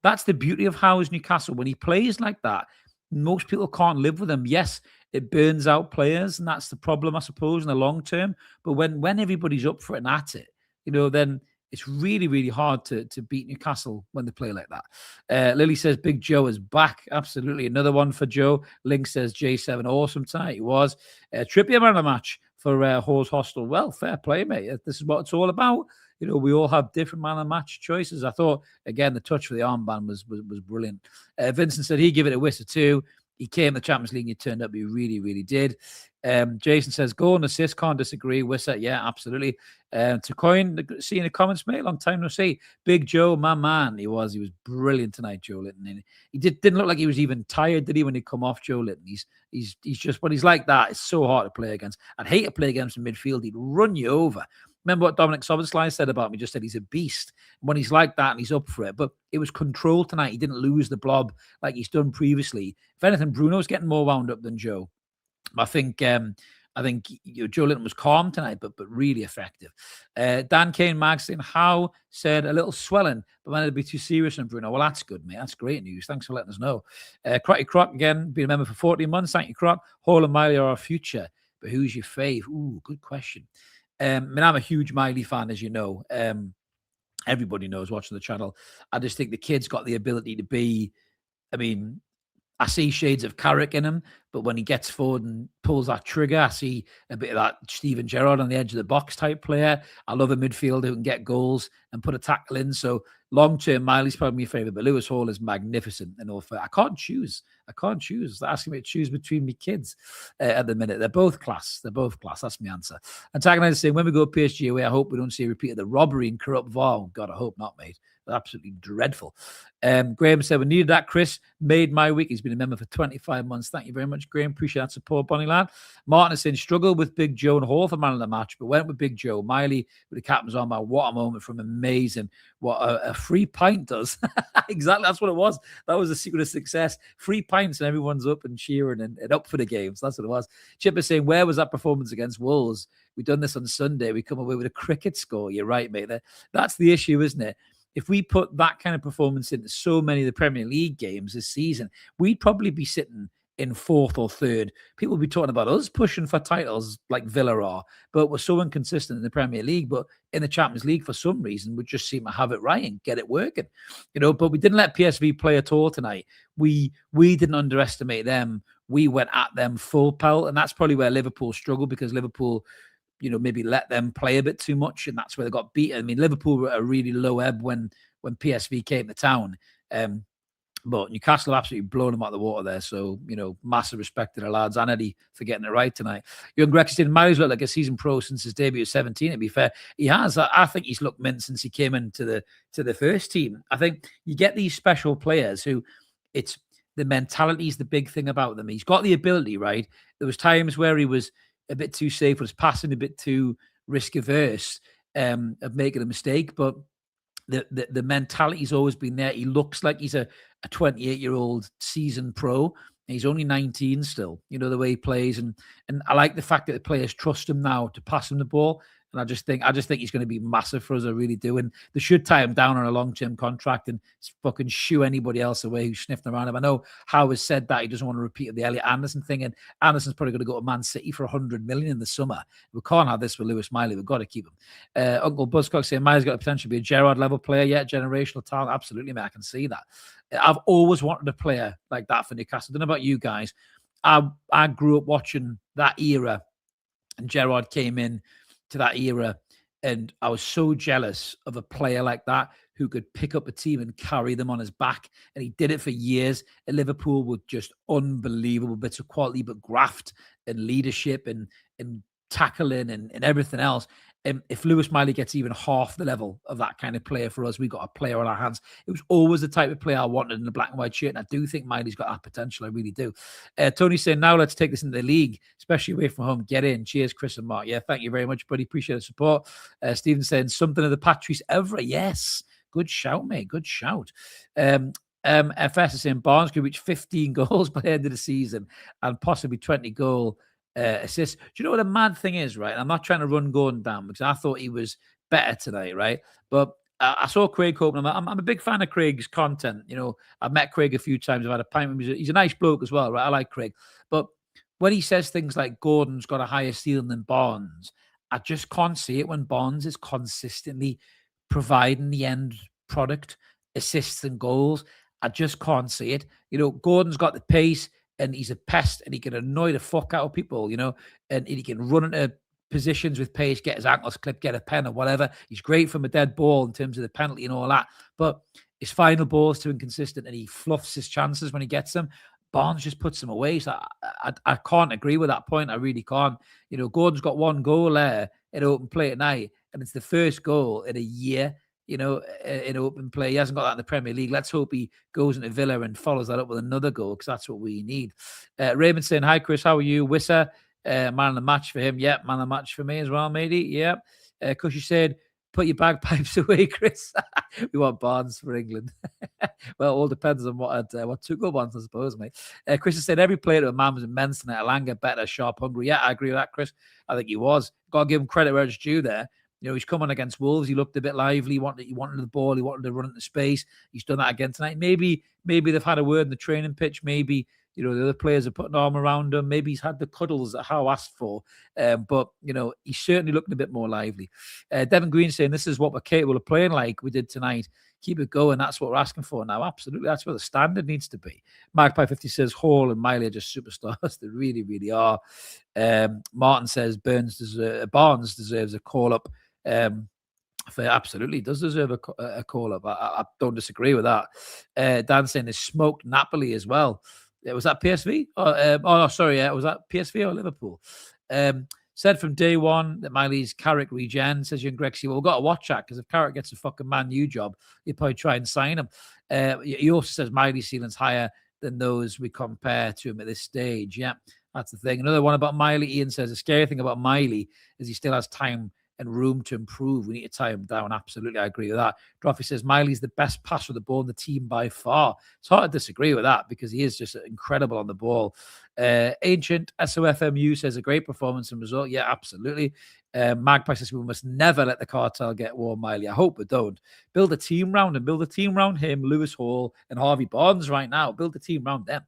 That's the beauty of Howe's Newcastle. When he plays like that, most people can't live with him. Yes, it burns out players, and that's the problem, I suppose, in the long term. But when everybody's up for it and at it, then it's really, really hard to beat Newcastle when they play like that. Lily says Big Joe is back. Absolutely. Another one for Joe. Link says J7 awesome tonight. He was. Trippier man of the match for Hall's Hostel. Well, fair play, mate. This is what it's all about. We all have different man of the match choices. I thought, again, the touch for the armband was brilliant. Vincent said he'd give it a whistle too. He came to the Champions League and he turned up. He really, really did. Jason says, goal and assist, can't disagree. Wissa, yeah, absolutely. To coin, see in the comments, mate, long time no see. Big Joe, my man. He was brilliant tonight, Joe Linton. He didn't look like he was even tired, did he, when he come off, Joe Linton? He's just, when he's like that, it's so hard to play against. I'd hate to play against him in midfield. He'd run you over. Remember what Dominic Soboslai said about me? Just said he's a beast. When he's like that and he's up for it. But it was controlled tonight. He didn't lose the blob like he's done previously. If anything, Bruno's getting more wound up than Joe. I think Joe Linton was calm tonight, but really effective. Dan Kane Magazine, Howe said a little swelling, but might it be too serious on Bruno? Well, that's good, mate. That's great news. Thanks for letting us know. Crotty Croc again, been a member for 14 months. Thank you, Croc. Hall and Miley are our future, but who's your fave? Ooh, good question. I'm a huge Miley fan, as you know. Everybody knows watching the channel. I just think the kid's got the ability to be, I see shades of Carrick in him, but when he gets forward and pulls that trigger, I see a bit of that Steven Gerrard on the edge of the box type player. I love a midfielder who can get goals and put a tackle in. So long-term, Miley's probably my favourite, but Lewis Hall is magnificent and all fair. I can't choose. They're asking me to choose between me kids at the minute. They're both class. That's my answer. And Tagging is saying, when we go PSG away, I hope we don't see a repeat of the robbery and corrupt VAR. God, I hope not, mate. Absolutely dreadful. Graham said, we needed that. Chris made my week. He's been a member for 25 months. Thank you very much, Graham. Appreciate that support, Bonnie lad. Martin is saying, struggled with Big Joe and Hall for man of the match, but went with Big Joe. Miley with the captain's arm. What a moment from amazing. What a free pint does. Exactly. That's what it was. That was the secret of success. Free pints and everyone's up and cheering and up for the games. That's what it was. Chip is saying, where was that performance against Wolves? We done this on Sunday. We come away with a cricket score. You're right, mate. That's the issue, isn't it? If we put that kind of performance into so many of the Premier League games this season, we'd probably be sitting in fourth or third. People would be talking about us pushing for titles like Villa are, but we're so inconsistent in the Premier League. But in the Champions League, for some reason, we just seem to have it right and get it working. But we didn't let PSV play at all tonight. We didn't underestimate them. We went at them full pelt, and that's probably where Liverpool struggled, because Liverpool maybe let them play a bit too much, and that's where they got beaten. Liverpool were at a really low ebb when PSV came to town. But Newcastle absolutely blown them out of the water there. So, massive respect to the lads and Eddie for getting it right tonight. Young Greg said, Miley's looked like a season pro since his debut at 17, to be fair. He has. I think he's looked mint since he came into the first team. I think you get these special players who it's the mentality is the big thing about them. He's got the ability, right? There was times where he was a bit too safe, was passing a bit too risk averse of making a mistake, but the mentality's always been there. He looks like he's a 28-year-old seasoned pro. He's only 19 still, the way he plays. And I like the fact that the players trust him now to pass him the ball. And I just think he's going to be massive for us. I really do. And they should tie him down on a long-term contract and fucking shoo anybody else away who's sniffing around him. I know Howe has said that he doesn't want to repeat the Elliot Anderson thing. And Anderson's probably going to go to Man City for 100 million in the summer. We can't have this with Lewis Miley. We've got to keep him. Uncle Buzzcock saying Miley's got the potential to be a Gerrard level player. Yeah, generational talent. Absolutely, mate. I can see that. I've always wanted a player like that for Newcastle. I don't know about you guys. I grew up watching that era, and Gerrard came in to that era, and I was so jealous of a player like that who could pick up a team and carry them on his back. And he did it for years at Liverpool with just unbelievable bits of quality, but graft and leadership and tackling and everything else. If Lewis Miley gets even half the level of that kind of player for us, we got a player on our hands. It was always the type of player I wanted in the black and white shirt, and I do think Miley's got that potential. I really do. Tony's saying, now let's take this into the league, especially away from home. Get in. Cheers, Chris and Mark. Yeah, thank you very much, buddy. Appreciate the support. Stephen saying, something of the Patrice Evra. Yes. Good shout, mate. Good shout. FS is saying, Barnes could reach 15 goals by the end of the season and possibly 20 goal assists. Do you know what the mad thing is, right? I'm not trying to run Gordon down because I thought he was better tonight, right? But I saw Craig Copeland. I'm a big fan of Craig's content. I've met Craig a few times. I've had a pint with him. He's a nice bloke as well, right? I like Craig. But when he says things like Gordon's got a higher ceiling than Barnes, I just can't see it when Barnes is consistently providing the end product, assists and goals. I just can't see it. Gordon's got the pace and he's a pest and he can annoy the fuck out of people, and he can run into positions with pace, get his ankles clipped, get a pen or whatever. He's great from a dead ball in terms of the penalty and all that. But his final ball is too inconsistent and he fluffs his chances when he gets them. Barnes just puts them away. So I can't agree with that point. I really can't. Gordon's got one goal there in open play tonight, and it's the first goal in a year, in open play. He hasn't got that in the Premier League. Let's hope he goes into Villa and follows that up with another goal, because that's what we need. Raymond saying, hi, Chris, how are you? Wisser, man of the match for him. Yep, man of the match for me as well, matey. Yep. Cushy said, put your bagpipes away, Chris. We want Barnes for England. Well, it all depends on what Tuchel wants, I suppose, mate. Chris has said every player to a man was immense tonight. Alanga, better, sharp, hungry. Yeah, I agree with that, Chris. I think he was. Got to give him credit where it's due there. He's come on against Wolves. He looked a bit lively. He wanted the ball. He wanted to run into space. He's done that again tonight. Maybe they've had a word in the training pitch. Maybe the other players are putting an arm around him. Maybe he's had the cuddles that Howe asked for. But he's certainly looking a bit more lively. Devin Green saying, this is what we're capable of playing like we did tonight. Keep it going. That's what we're asking for now. Absolutely. That's where the standard needs to be. Magpie 50 says, Hall and Miley are just superstars. They really, really are. Martin says, Barnes deserves a call-up. Absolutely does deserve a call-up. I don't disagree with that. Dan saying they smoked Napoli as well. Was that PSV? Was that PSV or Liverpool? Said from day one that Miley's Carrick regen. Says young Grexy, well, we've got to watch that, because if Carrick gets a fucking Man U job, you'd probably try and sign him. He also says Miley's ceiling's higher than those we compare to him at this stage. Yeah, that's the thing. Another one about Miley. Ian says the scary thing about Miley is he still has time and room to improve. We need to tie him down. Absolutely, I agree with that. Droffy says Miley's the best passer of the ball in the team by far. It's hard to disagree with that, because he is just incredible on the ball. Ancient SOFMU says a great performance and result. Yeah, absolutely. Magpie says we must never let the cartel get Warren Miley. I hope we don't. Build a team round him, Lewis Hall and Harvey Barnes right now. Build a team round them.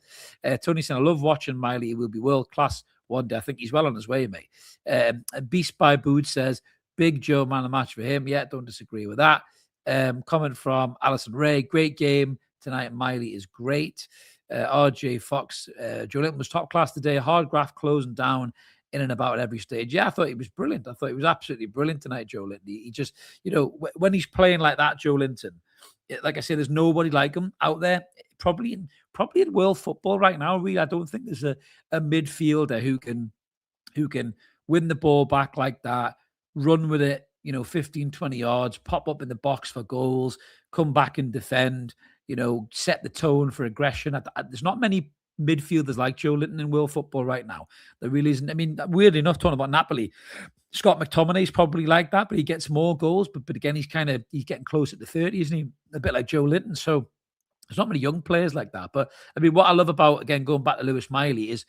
Tony saying, I love watching Miley. He will be world class one day. I think he's well on his way, mate. Beast by Bood says, Big Joe, man of the match for him. Yeah, don't disagree with that. Comment from Alison Ray. Great game tonight. Miley is great. RJ Fox. Joe Linton was top class today. Hard graft closing down in and about every stage. Yeah, I thought he was brilliant. I thought he was absolutely brilliant tonight, Joe Linton. He just, when he's playing like that, Joe Linton, like I say, there's nobody like him out there. Probably in world football right now. Really, I don't think there's a midfielder who can win the ball back like that, run with it, 15, 20 yards, pop up in the box for goals, come back and defend, set the tone for aggression. There's not many midfielders like Joe Linton in world football right now. There really isn't. I mean, weirdly enough, talking about Napoli, Scott McTominay's probably like that, but he gets more goals. But again, he's getting close at the 30, isn't he? A bit like Joe Linton. So there's not many young players like that. But I mean, what I love about, again, going back to Lewis Miley, is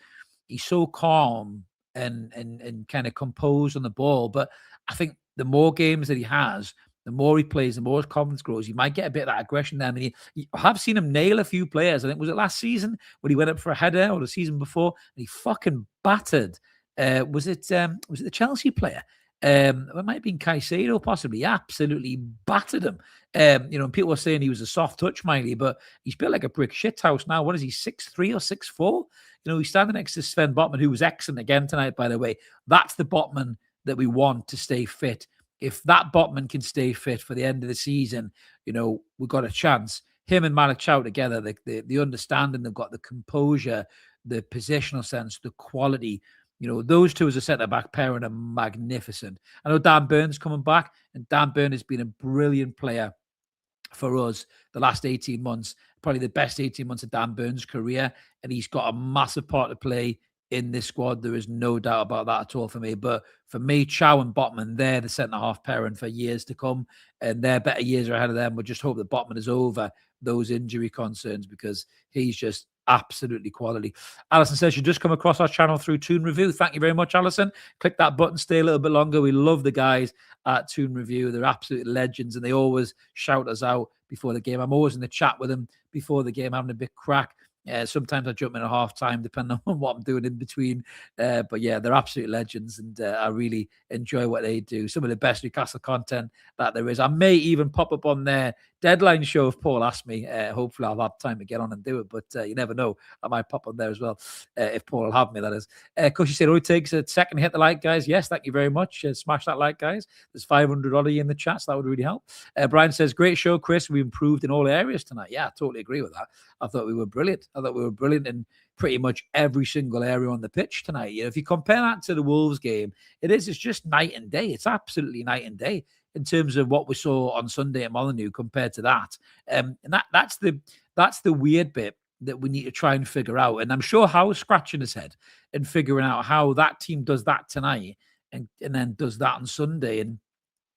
he's so calm and kind of composed on the ball. But I think the more games that he has, the more he plays, the more his confidence grows. You might get a bit of that aggression there. I mean, I have seen him nail a few players. I think, was it last season when he went up for a header, or the season before, and he fucking battered. Was it the Chelsea player? It might have been Caicedo, possibly. He absolutely battered him. And people were saying he was a soft touch, Miley, but he's built like a brick shithouse now. What is he, 6'3" or 6'4"? He's standing next to Sven Botman, who was excellent again tonight, by the way. That's the Botman that we want to stay fit. If that Botman can stay fit for the end of the season, we've got a chance. Him and Malik Chow together, the understanding, they've got the composure, the positional sense, the quality. Those two as a centre-back pairing are magnificent. I know Dan Burns coming back, and Dan Burns has been a brilliant player for us the last 18 months, probably the best 18 months of Dan Burns' career, and he's got a massive part to play in this squad. There is no doubt about that at all for me. But for me, Chow and Botman, they're the centre-half pairing for years to come, and their better years are ahead of them. We just hope that Botman is over those injury concerns, because he's just absolutely quality. Alison says you just come across our channel through Toon Review. Thank you very much, Alison. Click that button, stay a little bit longer. We love the guys at Toon Review. They're absolute legends, and they always shout us out before the game. I'm always in the chat with them before the game, having a bit crack. Sometimes I jump in at half time, depending on what I'm doing in between. But yeah, they're absolute legends, and I really enjoy what they do. Some of the best Newcastle content that there is. I may even pop up on their deadline show if Paul asks me. Hopefully, I'll have time to get on and do it. But you never know. I might pop on there as well if Paul will have me, that is. Because you said, it takes a second to hit the like, guys. Yes, thank you very much. Smash that like, guys. There's 500 odd in the chat, so that would really help. Brian says, great show, Chris. We improved in all areas tonight. Yeah, I totally agree with that. I thought we were brilliant. I thought we were brilliant in pretty much every single area on the pitch tonight. You know, if you compare that to the Wolves game, it's just night and day. It's absolutely night and day in terms of what we saw on Sunday at Molineux compared to that. And that's the weird bit that we need to try and figure out. And I'm sure Howe's scratching his head and figuring out how that team does that tonight and then does that on Sunday. And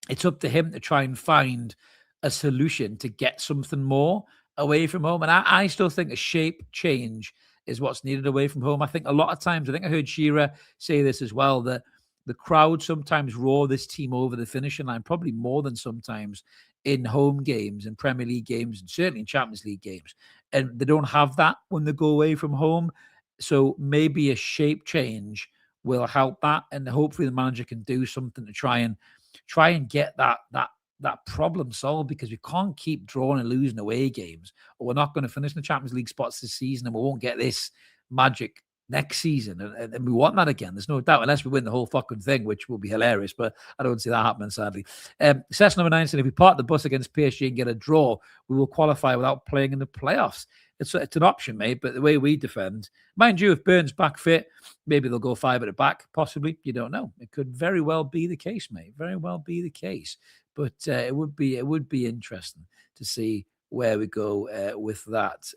it's up to him to try and find a solution to get something more away from home. And I still think a shape change is what's needed away from home. I think a lot of times, I think I heard Shearer say this as well, that the crowd sometimes roar this team over the finishing line, probably more than sometimes in home games and Premier League games and certainly in Champions League games. And they don't have that when they go away from home. So maybe a shape change will help that. And hopefully the manager can do something to try and get that problem solved, because we can't keep drawing and losing away games, or we're not going to finish in the Champions League spots this season, and we won't get this magic next season. And we want that again. There's no doubt, unless we win the whole fucking thing, which will be hilarious, but I don't see that happening, sadly. Sess number 9 said, if we park the bus against PSG and get a draw, we will qualify without playing in the playoffs. It's an option, mate, but the way we defend, mind you, if Burns back fit, maybe they'll go 5 at the back, possibly. You don't know. It could very well be the case, mate. Very well be the case. But it would be interesting to see where we go with that.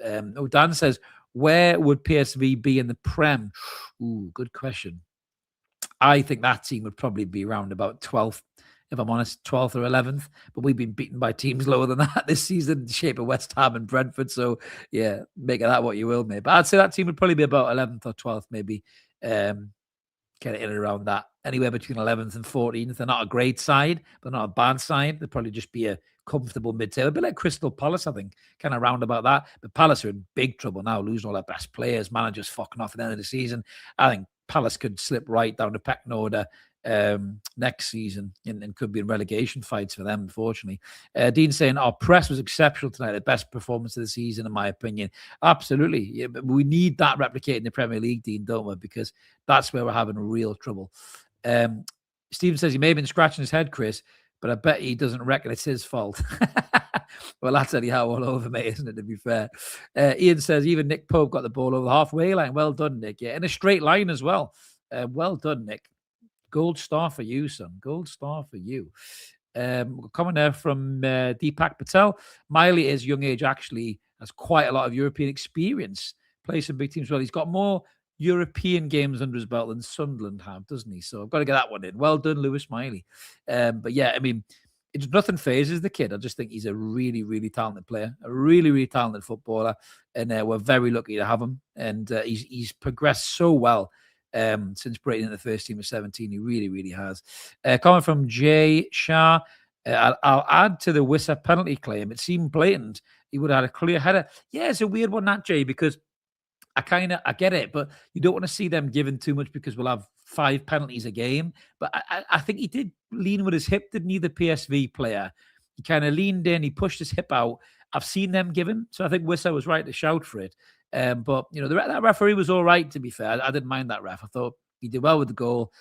Dan says, where would PSV be in the Prem? Ooh, good question. I think that team would probably be around about 12th, if I'm honest, 12th or 11th. But we've been beaten by teams lower than that this season, in the shape of West Ham and Brentford. So, yeah, make of that what you will, mate. But I'd say that team would probably be about 11th or 12th, maybe. Kind of in and around that, anywhere between 11th and 14th. They're not a great side, but not a bad side. They'll probably just be a comfortable mid-table, a bit like Crystal Palace, I think, kind of round about that. But Palace are in big trouble now, losing all their best players, managers fucking off at the end of the season. I think Palace could slip right down the pecking order next season and could be in relegation fights for them, unfortunately. Dean saying, our press was exceptional tonight, the best performance of the season, in my opinion. Absolutely. Yeah, but we need that replicated in the Premier League, Dean, don't we? Because that's where we're having real trouble. Stephen says he may have been scratching his head, Chris, but I bet he doesn't reckon it's his fault. Well, that's anyhow all over, mate, isn't it, to be fair? Ian says, even Nick Pope got the ball over the halfway line. Well done, Nick. Yeah, in a straight line as well. Well done, Nick. Gold star for you, son. Gold star for you. Coming there from Deepak Patel. Miley, at his young age, actually has quite a lot of European experience. Plays some big teams well. He's got more European games under his belt than Sunderland have, doesn't he? So I've got to get that one in. Well done, Lewis Miley. But yeah, I mean, it's nothing phases the kid. I just think he's a really, really talented player, a really, really talented footballer. And we're very lucky to have him. And he's progressed so well since breaking in the first team of 17. He really, really has. Coming from Jay Shah, I'll add to the Wissa penalty claim. It seemed blatant. He would have had a clear header. Yeah, it's a weird one, that, Jay, because I get it, but you don't want to see them given too much because we'll have 5 penalties a game. But I think he did lean with his hip, didn't he, the PSV player? He kind of leaned in, he pushed his hip out. I've seen them given, so I think Wissa was right to shout for it. But, you know, that referee was all right, to be fair. I didn't mind that ref. I thought he did well with the goal.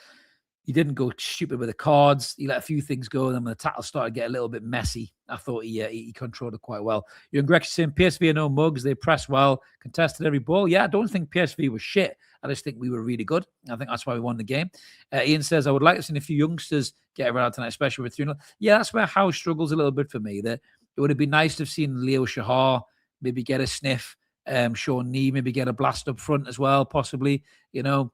He didn't go stupid with the cards. He let a few things go. And then when the tackle started to get a little bit messy, I thought he controlled it quite well. You're in saying PSV are no mugs. They press well, contested every ball. Yeah, I don't think PSV was shit. I just think we were really good. I think that's why we won the game. Ian says, I would like to see a few youngsters get around tonight, especially with 3-0. Yeah, that's where Howe struggles a little bit for me. That it would have been nice to have seen Leo Shahar maybe get a sniff. Sean Nee maybe get a blast up front as well, possibly, you know.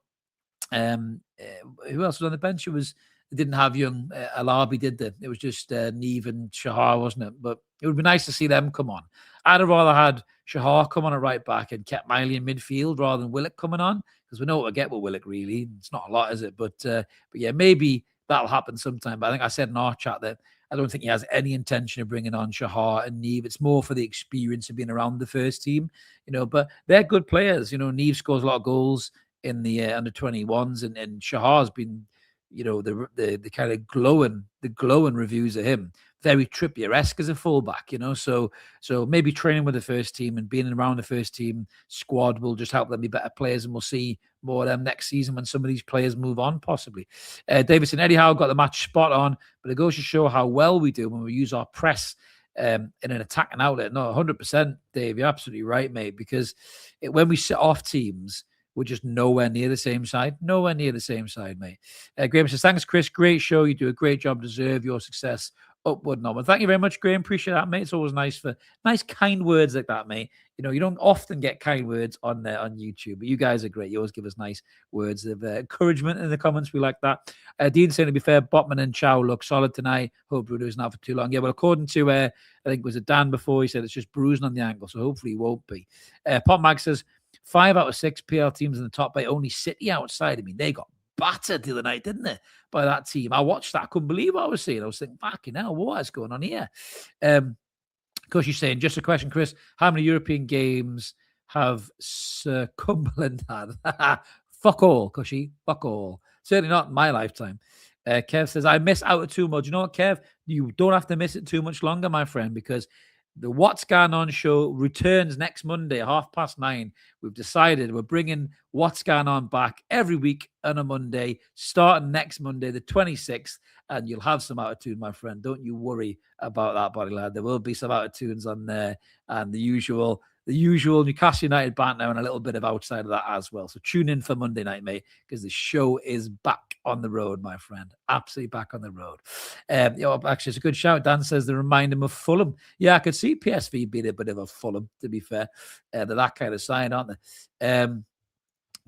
Who else was on the bench? They didn't have young Alabi, did they? It was just Neve and Shahar, wasn't it? But it would be nice to see them come on. I'd have rather had Shahar come on at right back and kept Miley in midfield rather than Willock coming on, because we know what we get with Willock, really. It's not a lot, is it? But yeah, maybe that'll happen sometime. But I think I said in our chat that I don't think he has any intention of bringing on Shahar and Neve. It's more for the experience of being around the first team, but they're good players. Neve scores a lot of goals in the under 21s, and Shahar's been, the kind of glowing reviews of him. Very Trippier-esque as a fullback, so maybe training with the first team and being around the first team squad will just help them be better players, and we'll see more of them next season when some of these players move on, possibly. Davidson, Eddie Howe got the match spot on, but it goes to show how well we do when we use our press in an attacking outlet. No, 100%, Dave, you're absolutely right, mate, because when we sit off teams, we're just nowhere near the same side. Nowhere near the same side, mate. Graham says, thanks, Chris. Great show. You do a great job. Deserve your success. Upward and onward. Thank you very much, Graham. Appreciate that, mate. It's always nice kind words like that, mate. You don't often get kind words on YouTube, but you guys are great. You always give us nice words of encouragement in the comments. We like that. Dean saying, to be fair, Botman and Chow look solid tonight. Hope Bruno isn't out for too long. Yeah, well, according to, I think it was a Dan before, he said it's just bruising on the ankle, so hopefully he won't be. Pop Mag says, 5 out of 6 PL teams in the top 8, only City outside. I mean, they got battered the other night, didn't they, by that team? I watched that. I couldn't believe what I was seeing. I was thinking, fucking hell, what is going on here? Because you're saying, just a question, Chris, how many European games have Sir Cumberland had? Fuck all, Cushy. Fuck all. Certainly not in my lifetime. Kev says, I miss out too much. You know what, Kev? You don't have to miss it too much longer, my friend, because the What's Going On show returns next Monday, 9:30. We've decided we're bringing What's Going On back every week on a Monday, starting next Monday, the 26th, and you'll have some attitude, my friend. Don't you worry about that, body lad. There will be some attitudes on there, and the usual Newcastle United banter and a little bit of outside of that as well. So tune in for Monday night, mate, because the show is back on the road, my friend. Absolutely back on the road. Actually, it's a good shout. Dan says they remind him of Fulham. Yeah, I could see PSV being a bit of a Fulham, to be fair. They're that kind of side, aren't they?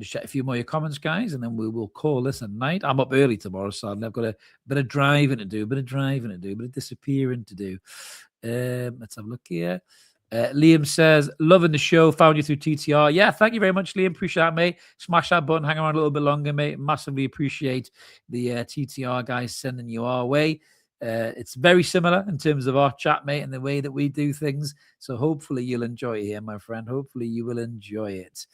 Just check a few more of your comments, guys, and then we will call this a night. I'm up early tomorrow, so I've got a bit of driving to do, a bit of disappearing to do. Let's have a look here. Liam says, loving the show, found you through TTR. Yeah, thank you very much, Liam. Appreciate that, mate. Smash that button, hang around a little bit longer, mate. Massively appreciate the TTR guys sending you our way. It's very similar in terms of our chat, mate, and the way that we do things. So hopefully you'll enjoy it here, my friend. Hopefully you will enjoy it.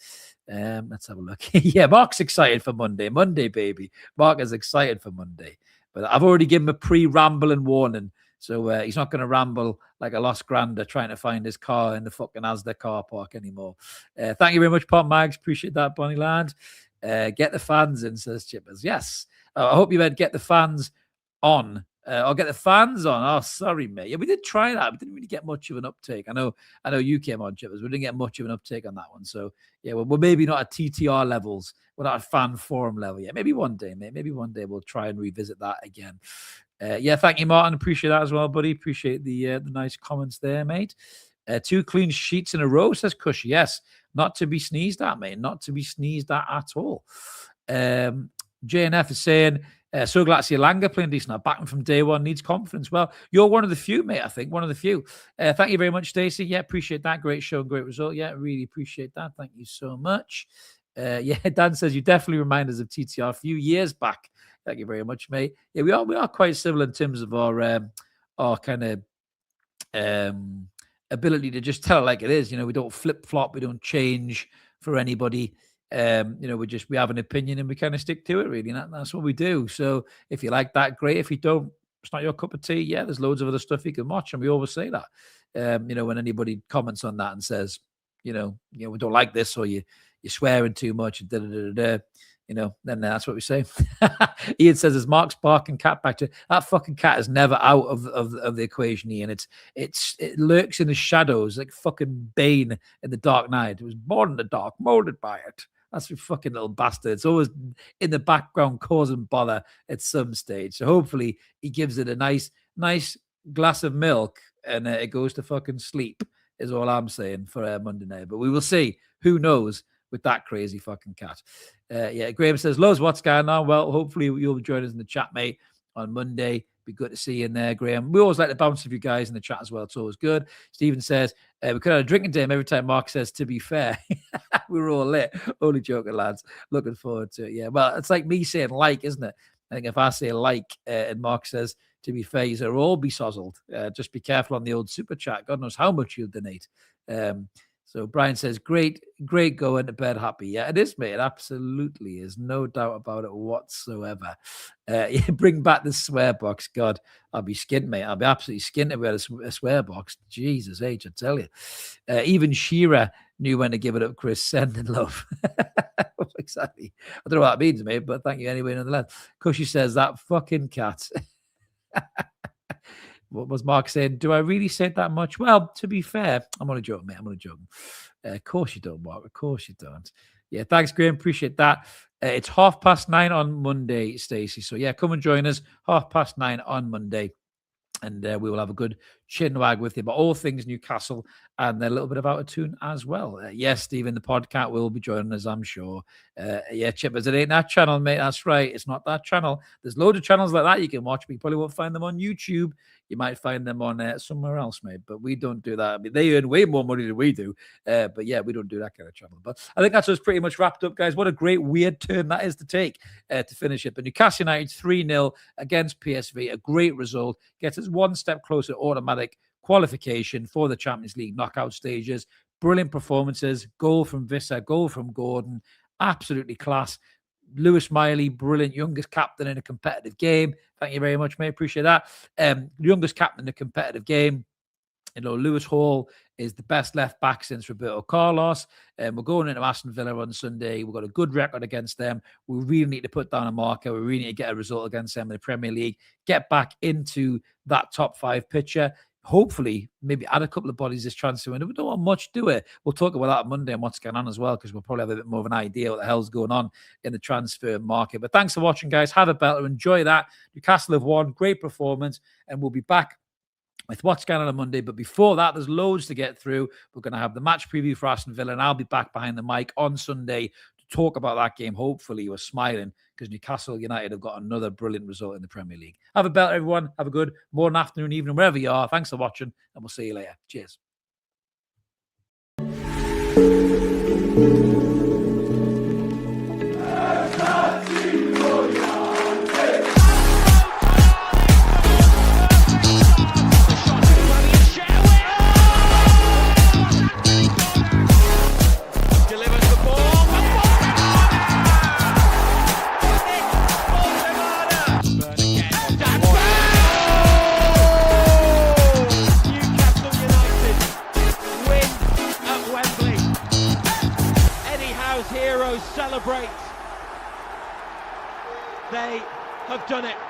Let's have a look. Yeah, Mark's excited for Monday. Monday, baby. Mark is excited for Monday. But I've already given him a pre-rambling warning. So he's not going to ramble like a lost grander trying to find his car in the fucking Asda car park anymore. Thank you very much, Pop Mags. Appreciate that, Bonnie Land. Get the fans in, says Chippers. Yes. I hope you meant get the fans on. I'll get the fans on. Oh, sorry, mate. Yeah, we did try that. We didn't really get much of an uptake. I know you came on, Chippers. We didn't get much of an uptake on that one. So, yeah, we're maybe not at TTR levels. We're not at fan forum level yet. Maybe one day, mate. Maybe one day we'll try and revisit that again. Yeah, thank you, Martin. Appreciate that as well, buddy. Appreciate the nice comments there, mate. 2 clean sheets in a row, says Cush. Yes, not to be sneezed at, mate. Not to be sneezed at all. JNF is saying, so glad to see Langer playing decent. Now, backing from day one, needs confidence. Well, you're one of the few, mate, I think. One of the few. Thank you very much, Stacey. Yeah, appreciate that. Great show, great result. Yeah, really appreciate that. Thank you so much. Yeah, Dan says, you definitely remind us of TTR a few years back. Thank you very much, mate. Yeah, we are quite similar in terms of our kind of ability to just tell it like it is. We don't flip flop, we don't change for anybody. We have an opinion and we kind of stick to it, really. And that's what we do. So if you like that, great. If you don't, it's not your cup of tea. Yeah, there's loads of other stuff you can watch, and we always say that. When anybody comments on that and says, we don't like this, or you're swearing too much, then that's what we say. Ian says, "Is Mark's barking cat back to that fucking cat is never out of the equation, Ian. It lurks in the shadows like fucking Bane in the Dark Knight. It was born in the dark, molded by it. That's a fucking little bastard. It's always in the background causing bother at some stage. So hopefully he gives it a nice glass of milk and it goes to fucking sleep. Is all I'm saying for Monday night. But we will see. Who knows?" With that crazy fucking cat. Yeah, Graham says, Loz, what's going on? Well, hopefully you'll join us in the chat, mate, on Monday. Be good to see you in there, Graham. We always like to bounce with you guys in the chat as well. It's always good. Stephen says, we could have a drinking game every time Mark says, to be fair. We're all lit. Only joking, lads. Looking forward to it. Yeah, well, it's like me saying like, isn't it? I think if I say like and Mark says, To be fair, you'll all be sozzled. Just be careful on the old super chat. God knows how much you'll donate. So Brian says, great going to bed happy. Yeah, it is, mate. It absolutely is. No doubt about it whatsoever. Bring back the swear box. God, I'll be skint, mate. I'll be absolutely skint if we had a swear box. Jesus H, I tell you. Even Shearer knew when to give it up, Chris. Sending love. Exactly. I don't know what that means, mate, but thank you anyway, nonetheless. Cushy says, that fucking cat. What was Mark saying? Do I really say that much? Well, to be fair, I'm only joking, mate. I'm only joking. Of course you don't, Mark. Of course you don't. Yeah, thanks, Graham. Appreciate that. It's 9:30 on Monday, Stacey. So, yeah, come and join us. 9:30 on Monday. And we will have a good chin wag with you about all things Newcastle and a little bit of out of tune as well. Yes, Stephen, the podcast will be joining us, I'm sure. Yeah, Chippers, it ain't that channel, mate. That's right. It's not that channel. There's loads of channels like that you can watch, but you probably won't find them on YouTube. You might find them on somewhere else, mate. But we don't do that. I mean, they earn way more money than we do. But yeah, we don't do that kind of channel. But I think that's us pretty much wrapped up, guys. What a great, weird turn that is to take to finish it. But Newcastle United 3-0 against PSV. A great result. Gets us one step closer to automatic qualification for the Champions League knockout stages. Brilliant performances. Goal from Visser, goal from Gordon. Absolutely class. Lewis Miley, brilliant, youngest captain in a competitive game. Thank you very much, mate. Appreciate that. Youngest captain in a competitive game. You know, Lewis Hall is the best left back since Roberto Carlos. We're going into Aston Villa on Sunday. We've got a good record against them. We really need to put down a marker. We really need to get a result against them in the Premier League. Get back into that top 5 picture. Hopefully, maybe add a couple of bodies this transfer window. We don't want much, do it. We'll talk about that on Monday and what's going on as well, because we'll probably have a bit more of an idea what the hell's going on in the transfer market. But thanks for watching, guys. Have a belter. Enjoy that. Newcastle have won. Great performance. And we'll be back with what's going on Monday. But before that, there's loads to get through. We're going to have the match preview for Aston Villa, and I'll be back behind the mic on Sunday to talk about that game. Hopefully you are smiling, because Newcastle United have got another brilliant result in the Premier League. Have a belter, everyone. Have a good morning, afternoon, evening, wherever you are. Thanks for watching, and we'll see you later. Cheers. Celebrate. They have done it.